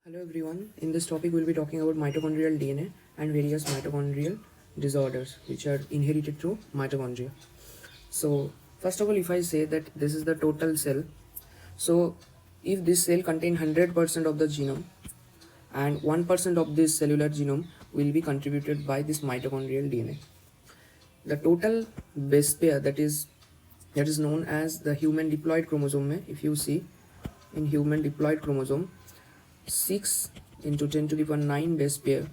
Hello everyone, in this topic we'll be talking about mitochondrial DNA and various mitochondrial disorders which are inherited through mitochondria. So first of all, if I say that this is the total cell, so if this cell contains 100% of the genome and 1% of this cellular genome will be contributed by this mitochondrial DNA. The total base pair that is known as the human diploid chromosome, if you see in human diploid chromosome, 6 into 10 to the power 9 base pair,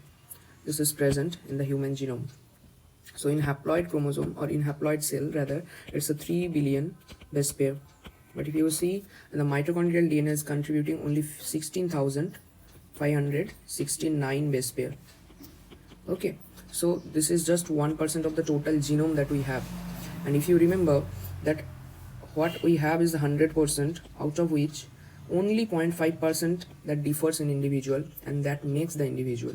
this is present in the human genome. So in haploid chromosome, or in haploid cell rather, it's a 3 billion base pair. But if you see, the mitochondrial DNA is contributing only 16,569 base pair. Okay, so this is just 1% of the total genome that we have. And if you remember that what we have is 100%, out of which only 0.5% that differs in individual, and that makes the individual.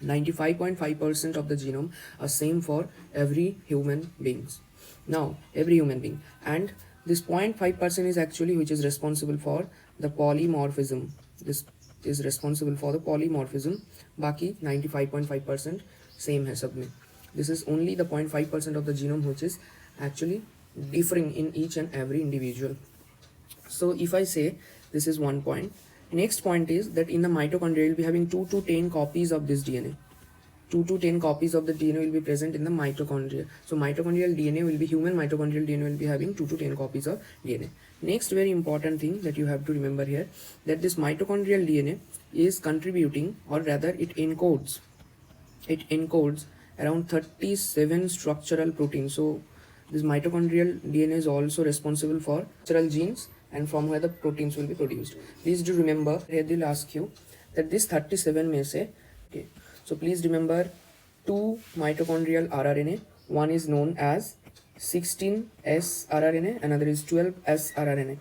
95.5% of the genome are same for every human beings. Now every human being, and this 0.5% is actually which is responsible for the polymorphism. This is responsible for the polymorphism. Baki 95.5% same hai sab mein. This is only the 0.5% of the genome which is actually differing in each and every individual. So if I say this is one point, next point is that in the mitochondria will be having 2 to 10 copies of this DNA. 2 to 10 copies of the DNA will be present in the mitochondria. So mitochondrial DNA will be, human mitochondrial DNA will be having 2 to 10 copies of DNA. Next very important thing that you have to remember here, that this mitochondrial DNA is contributing, or rather it encodes around 37 structural proteins. So this mitochondrial DNA is also responsible for structural genes and from where the proteins will be produced. Please do remember, here they'll ask you that this 37 may say, okay, so please remember 2 mitochondrial rRNA, one is known as 16S rRNA, another is 12S rRNA.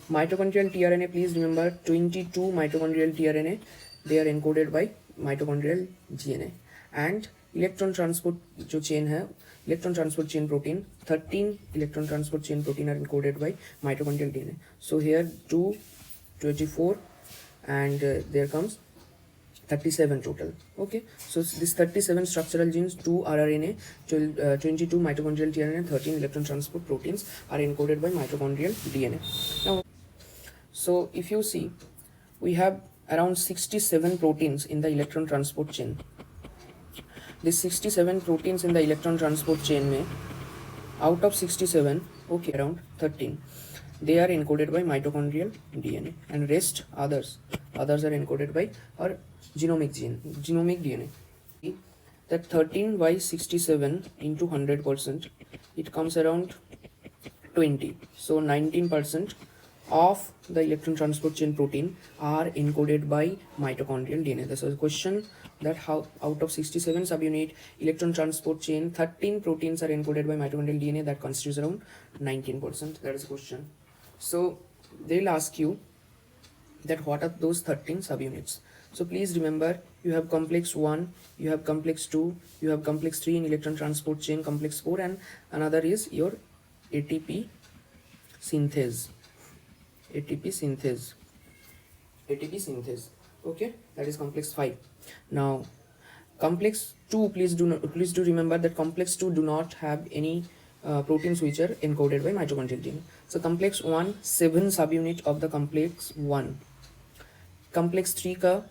Mitochondrial tRNA, please remember 22 mitochondrial tRNA, they are encoded by mitochondrial DNA. And electron transport जो chain है, electron transport chain protein 13 electron transport chain protein are encoded by mitochondrial DNA. So here 2, 24 and there comes 37 total. Okay, so this 37 structural genes, 2 rRNA, 22 mitochondrial tRNA, 13 electron transport proteins are encoded by mitochondrial DNA. Now, so if you see, we have around 67 proteins in the electron transport chain. These 67 proteins in the electron transport chain mein, out of 67, okay, around 13 they are encoded by mitochondrial DNA, and rest others are encoded by our genomic DNA. That 13 by 67 into 100%, it comes around 20. So 19% of the electron transport chain protein are encoded by mitochondrial DNA. This is a question, that how out of 67 subunit electron transport chain 13 proteins are encoded by mitochondrial DNA, that constitutes around 19%. That is a question. So they'll ask you that what are those 13 subunits. So please remember, you have complex 1, you have complex 2, you have complex 3 in electron transport chain, complex 4, and another is your ATP synthase. Okay, that is complex 5. Now complex 2, please do remember that complex 2 do not have any proteins which are encoded by mitochondrial DNA. So complex 1, 7 subunit of the complex 1. Complex 3 का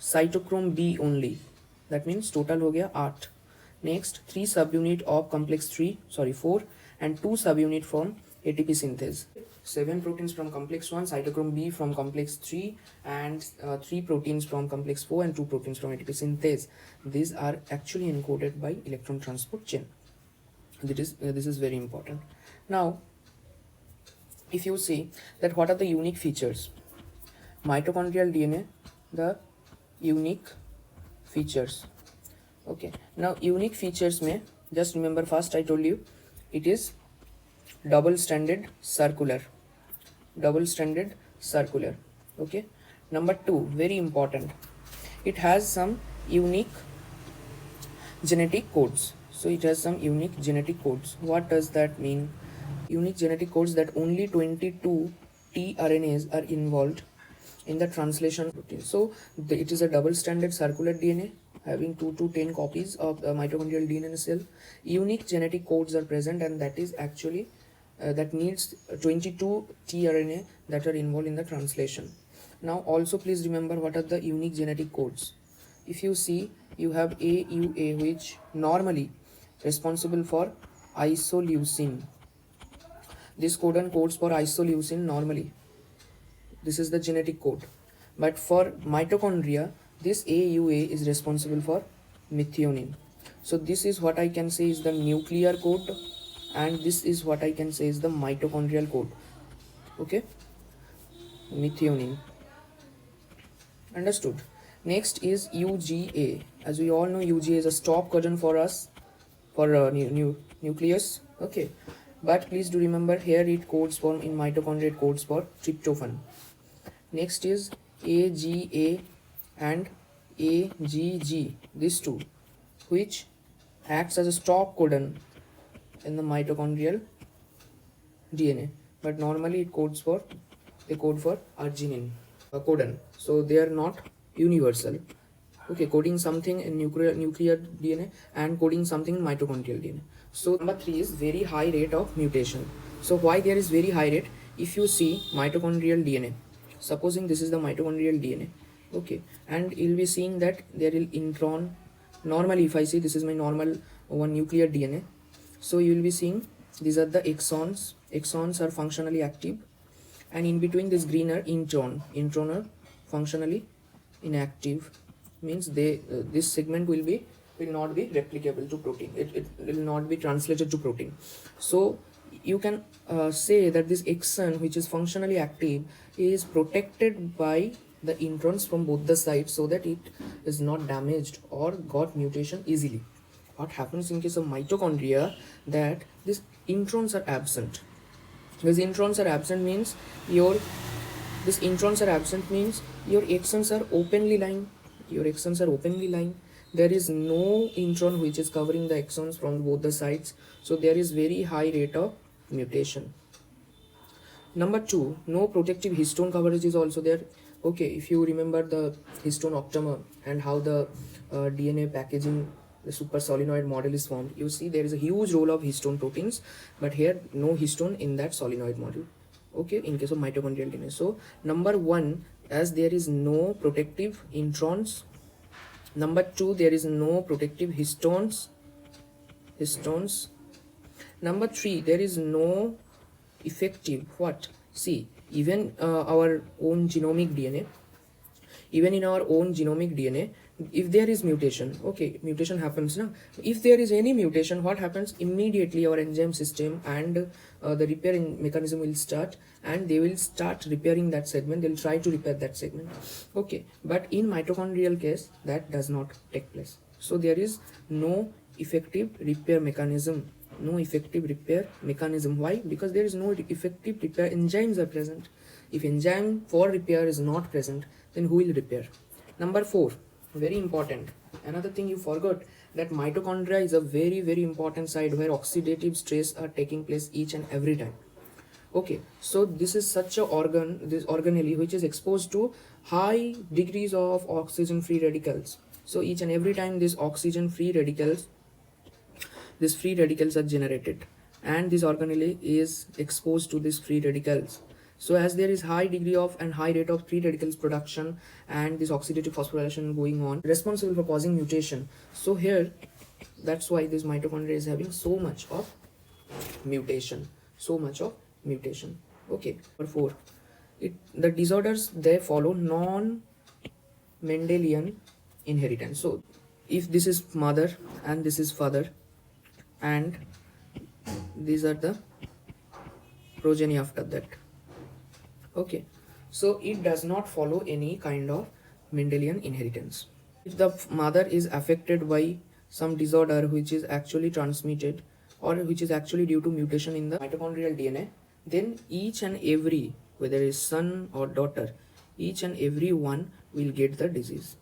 cytochrome B only, that means total हो गया 8. Next 3 subunit of complex 4 and 2 subunit from ATP synthase. 7 proteins from complex 1, cytochrome B from complex 3, and 3 proteins from complex 4 and 2 proteins from ATP synthase. These are actually encoded by electron transport chain. This is very important. Now if you see that what are the unique features, mitochondrial DNA, the unique features. Okay, now unique features may, just remember, first I told you it is double stranded circular. Okay, number 2, very important, it has some unique genetic codes. So it has some unique genetic codes. What does that mean? Unique genetic codes, that only 22 tRNAs are involved in the translation protein. So it is a double stranded circular DNA having 2 to 10 copies of the mitochondrial DNA in a cell. Unique genetic codes are present, and that is actually that needs 22 tRNA that are involved in the translation. Now also please remember what are the unique genetic codes. If you see, you have AUA, which normally responsible for isoleucine. This codon codes for isoleucine normally. This is the genetic code. But for mitochondria, this AUA is responsible for methionine. So this is what I can say is the nuclear code, and this is what I can say is the mitochondrial code. Okay, methionine. Understood. Next is UGA. As we all know, UGA is a stop codon for us for nucleus. Okay, but please do remember here it codes for in mitochondria it codes for tryptophan. Next is AGA and AGG, these two, which acts as a stop codon in the mitochondrial DNA, but normally it codes for they code for arginine codon, so they are not universal. Okay, coding something in nuclear DNA and coding something in mitochondrial DNA. So number 3 is very high rate of mutation. So why there is very high rate? If you see mitochondrial DNA, supposing this is the mitochondrial DNA, okay, and you'll be seeing that there is intron. Normally if I see this is my normal one nuclear DNA, so you will be seeing these are the exons. Exons are functionally active, and in between this greener intron are functionally inactive, means they this segment will not be replicable to protein. It will not be translated to protein. So you can say that this exon, which is functionally active, is protected by the introns from both the sides so that it is not damaged or got mutation easily. What happens in case of mitochondria, that these introns are absent. These introns are absent means your exons are openly lying. There is no intron which is covering the exons from both the sides, so there is very high rate of mutation. Number 2, no protective histone coverage is also there. Okay, if you remember the histone octamer and how the DNA packaging, the super solenoid model is formed, you see there is a huge role of histone proteins, but here no histone in that solenoid model. Okay, in case of mitochondrial DNA. So number 1, as there is no protective introns. Number 2, there is no protective histones. Number 3, there is no effective what? See, even our own genomic DNA, if there is mutation, okay, mutation happens now. If there is any mutation, what happens? Immediately our enzyme system and the repairing mechanism will start, and they will start repairing that segment. They'll try to repair that segment. Okay, but in mitochondrial case that does not take place. So there is no effective repair mechanism. Why? Because there is no effective repair enzymes are present. If enzyme for repair is not present, then who will repair? Number 4, very important, another thing you forgot, that mitochondria is a very, very important site where oxidative stress are taking place each and every time. Okay, so this is such a this organelle which is exposed to high degrees of oxygen free radicals. So each and every time these free radicals are generated, and this organelle is exposed to these free radicals. So as there is high degree of and high rate of free radicals production and this oxidative phosphorylation going on, responsible for causing mutation. So here, that's why this mitochondria is having so much of mutation. Okay, number 4, the disorders, they follow non-Mendelian inheritance. So if this is mother and this is father, and these are the progeny after that. Okay, so it does not follow any kind of Mendelian inheritance. If the mother is affected by some disorder which is actually transmitted or which is actually due to mutation in the mitochondrial DNA, then each and every, whether it's son or daughter, each and every one will get the disease.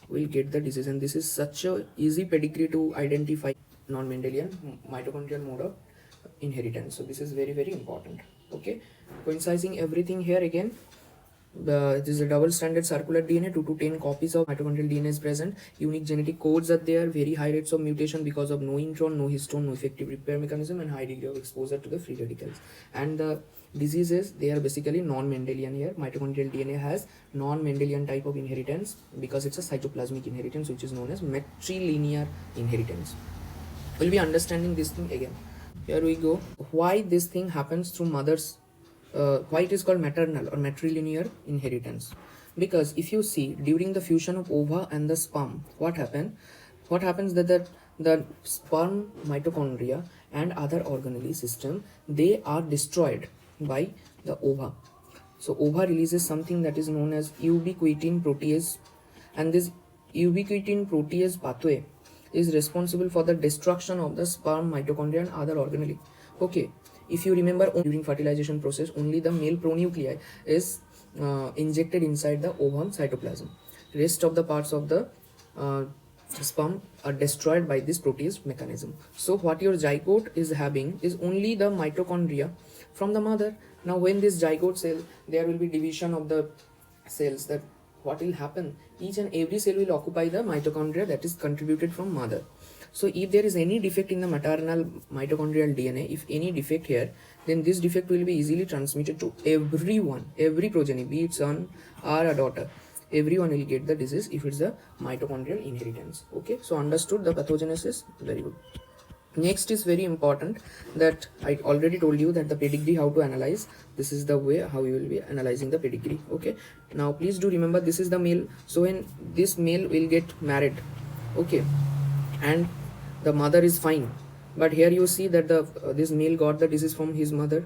And this is such a easy pedigree to identify non-Mendelian mitochondrial mode of inheritance. So this is very, very important. Okay, coinciding everything here again, It is a double-stranded circular DNA. 2 to 10 copies of mitochondrial DNA is present. Unique genetic codes are there. Very high rates of mutation because of no intron, no histone, no effective repair mechanism, and high degree of exposure to the free radicals. And the diseases, they are basically non-Mendelian here. Mitochondrial DNA has non-Mendelian type of inheritance because it's a cytoplasmic inheritance, which is known as matrilinear inheritance. We'll be understanding this thing again. Here we go. Why this thing happens through mothers, why it is called maternal or matrilinear inheritance? Because if you see during the fusion of ova and the sperm, what happens that the sperm mitochondria and other organelle system, they are destroyed by the ova. So ova releases something that is known as ubiquitin protease, and this ubiquitin protease pathway is responsible for the destruction of the sperm, mitochondria and other organelle. Okay, if you remember, during fertilization process only the male pronuclei is injected inside the ovum cytoplasm. Rest of the parts of the sperm are destroyed by this protease mechanism. So what your zygote is having is only the mitochondria from the mother. Now when this zygote cell, there will be division of the cells. That what will happen, each and every cell will occupy the mitochondria that is contributed from mother. So if there is any defect in the maternal mitochondrial DNA, if any defect here, then this defect will be easily transmitted to everyone, every progeny, be it son or a daughter. Everyone will get the disease if it's a mitochondrial inheritance. Okay, so understood the pathogenesis? Very good. Next is very important, that I already told you that the pedigree, how to analyze. This is the way how you will be analyzing the pedigree. Okay, now please do remember this is the male. So when this male will get married, okay, and the mother is fine, but here you see that the this male got the disease from his mother.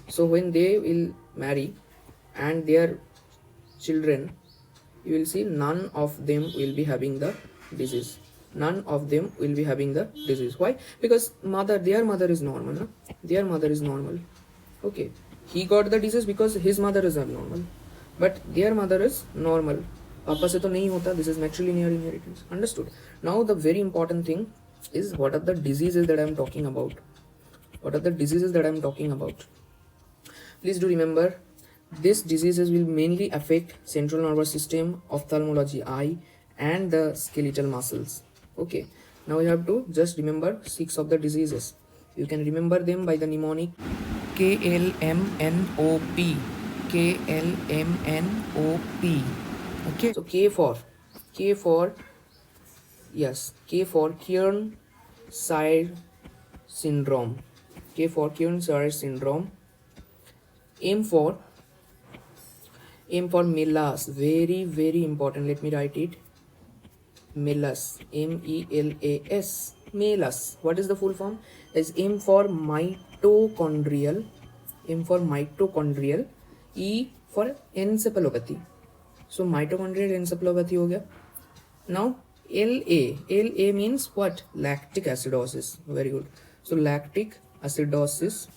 So when they will marry and their children, you will see none of them will be having the disease. None of them will be having the disease. Why? Because their mother is normal, no? Their mother is normal. Okay, he got the disease because his mother is abnormal, but their mother is normal. Papa se to nahi hota. This is matrilinear inheritance. Understood? Now the very important thing is, what are the diseases that I am talking about? What are the diseases that I am talking about? Please do remember, these diseases will mainly affect central nervous system, ophthalmology, eye, and the skeletal muscles. Okay, now you have to just remember 6 of the diseases. You can remember them by the mnemonic KLMNOP. KLMNOP. Okay, so K for yes, K for Kearns-Sayre syndrome. K for Kearns-Sayre syndrome. M for MELAS. Very, very important. Let me write it. MELAS. MELAS. MELAS. What is the full form? Is M for mitochondrial. M for mitochondrial. E for encephalopathy. So mitochondrial encephalopathy ho gaya. Now LA means what? Lactic acidosis. Very good. So lactic acidosis.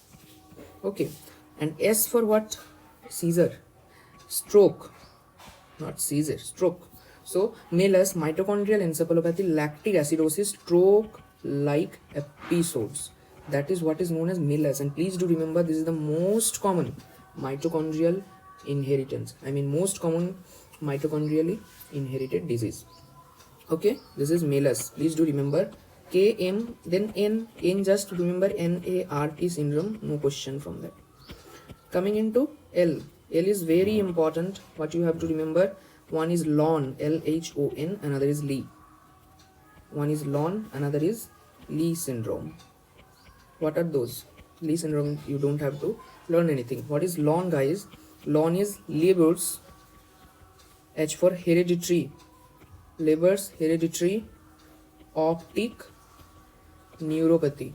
Okay. And S for what? Seizure. Stroke. Not seizure, stroke. So MELAS, mitochondrial encephalopathy, lactic acidosis, stroke like episodes. That is what is known as MELAS. And please do remember, this is the most common mitochondrial inheritance. Most common mitochondrially inherited disease. Okay, this is MELAS. Please do remember. KM, then N just remember NART syndrome. No question from that. Coming into L. L is very important. What you have to remember, one is LON, LHON, another is Lee. One is LON, another is Lee syndrome. What are those? Lee syndrome, you don't have to learn anything. What is LON, guys? LON is Leber's, H for hereditary, Leber's hereditary optic neuropathy.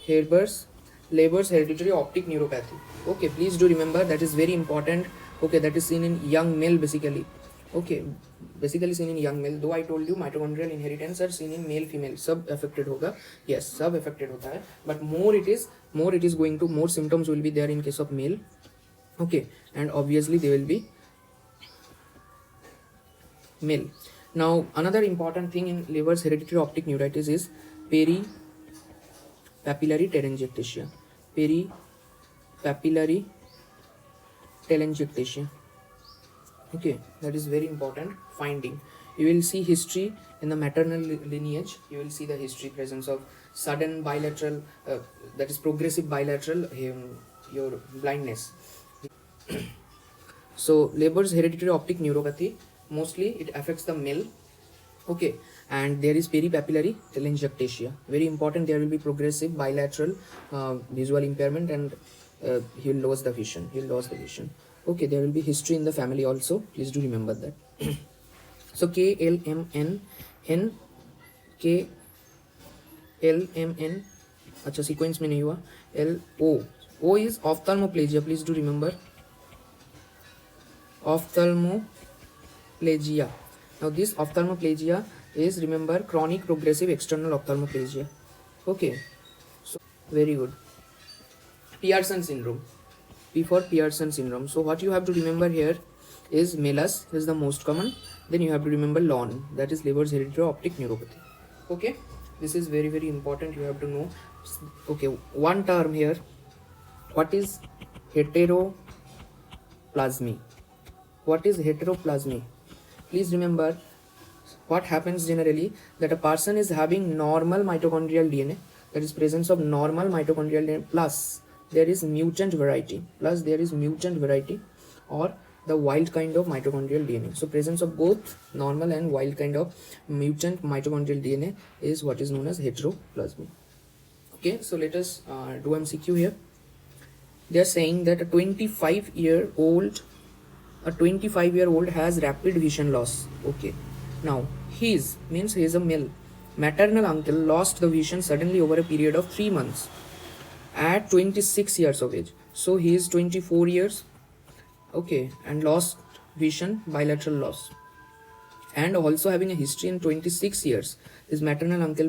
Leber's hereditary optic neuropathy. Okay, please do remember, that is very important. Okay, that is seen in young male basically. Okay, basically seen in young male. Though I told you mitochondrial inheritance are seen in male female. Sub affected hoga. Yes, sub affected hota hai. But more symptoms will be there in case of male. Okay, and obviously they will be male. Now another important thing in Leber's hereditary optic neuritis is papillary telangiectasia. Papillary telangiectasia. Okay, that is very important finding. You will see history in the maternal lineage. You will see the history presence of sudden bilateral, that is progressive bilateral your blindness. So Leber's hereditary optic neuropathy, mostly it affects the male. Okay, and there is peripapillary telangiectasia. Very important. There will be progressive bilateral visual impairment, and he will lose the vision. He will lose the vision. Okay, there will be history in the family also. Please do remember that. So KLMN KLMN अच्छा sequence में नहीं हुआ. O is ophthalmoplegia. Please do remember ophthalmoplegia. Now this ophthalmoplegia is, remember, chronic progressive external ophthalmoplegia. Okay, so very good. Pearson syndrome. P for Pearson syndrome. So what you have to remember here is Mellus is the most common. Then you have to remember Lon, that is Leber's hereditary optic neuropathy. Okay, this is very, very important. You have to know. Okay, one term here. What is heteroplasmy? What is heteroplasmy? Please remember, what happens generally, that a person is having normal mitochondrial DNA, that is presence of normal mitochondrial DNA, plus there is mutant variety, or the wild kind of mitochondrial DNA. So presence of both normal and wild kind of mutant mitochondrial DNA is what is known as heteroplasmy. Okay, so let us do MCQ here. They are saying that a 25-year-old has rapid vision loss. Okay, now his means he is a male. Maternal uncle lost the vision suddenly over a period of 3 months at 26 years of age. So he is 24 years. Okay, and lost vision, bilateral loss, and also having a history in 26 years. His maternal uncle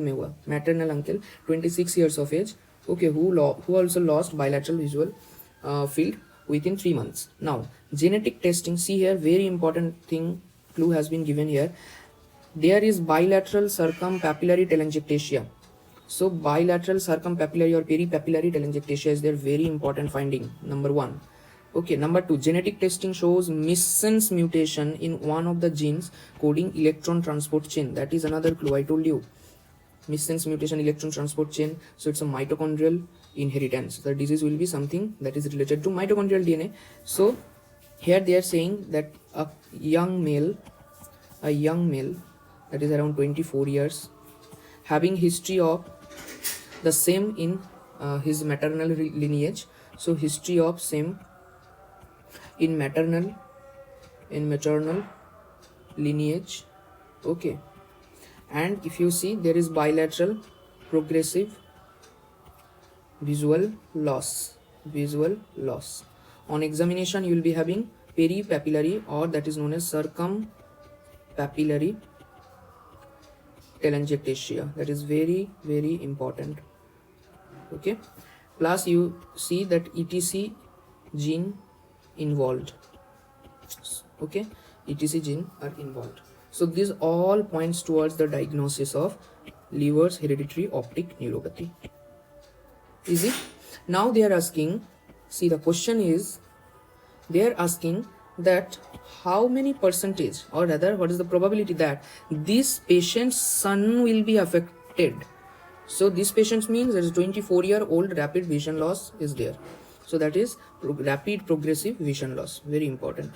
26 years of age. Okay, who also lost bilateral visual field within 3 months. Now genetic testing, see here, very important thing, clue has been given here. There is bilateral circumpapillary telangiectasia. So bilateral circumpapillary or peripapillary telangiectasia is their very important finding, number 1. Okay, number 2, genetic testing shows missense mutation in one of the genes coding electron transport chain. That is another clue, I told you. Missense mutation, electron transport chain. So it's a mitochondrial inheritance. The disease will be something that is related to mitochondrial DNA. So here they are saying that a young male that is around 24 years, having history of the same in his maternal lineage. So history of same in maternal lineage. Okay, and if you see, there is bilateral progressive visual loss. On examination you will be having peripapillary, or that is known as circumpapillary telangiectasia. That is very, very important. Okay, plus you see that ETC gene involved. Okay, ETC gene are involved. So this all points towards the diagnosis of Leber's hereditary optic neuropathy. Easy. Now they are asking, see, the question is, they are asking that how many percentage, or rather what is the probability that this patient's son will be affected. So this patient means there is 24-year-old rapid vision loss is there. So that is rapid progressive vision loss, very important.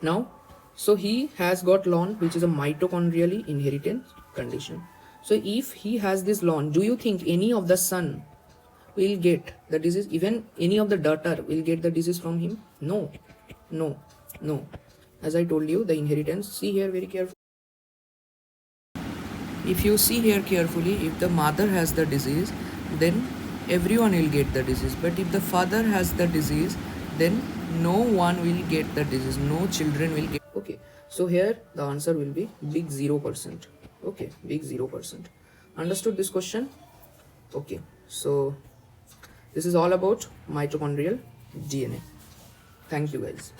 Now, so he has got LON, which is a mitochondrially inheritance condition. So if he has this LON, do you think any of the son will get the disease? Even any of the daughter will get the disease from him? No. As I told you, the inheritance, see here very carefully. If you see here carefully, if the mother has the disease, then everyone will get the disease. But if the father has the disease, then no one will get the disease, no children will get. Okay, so here the answer will be big 0%. Okay, big 0%. Understood this question? Okay, so this is all about mitochondrial DNA. Thank you guys.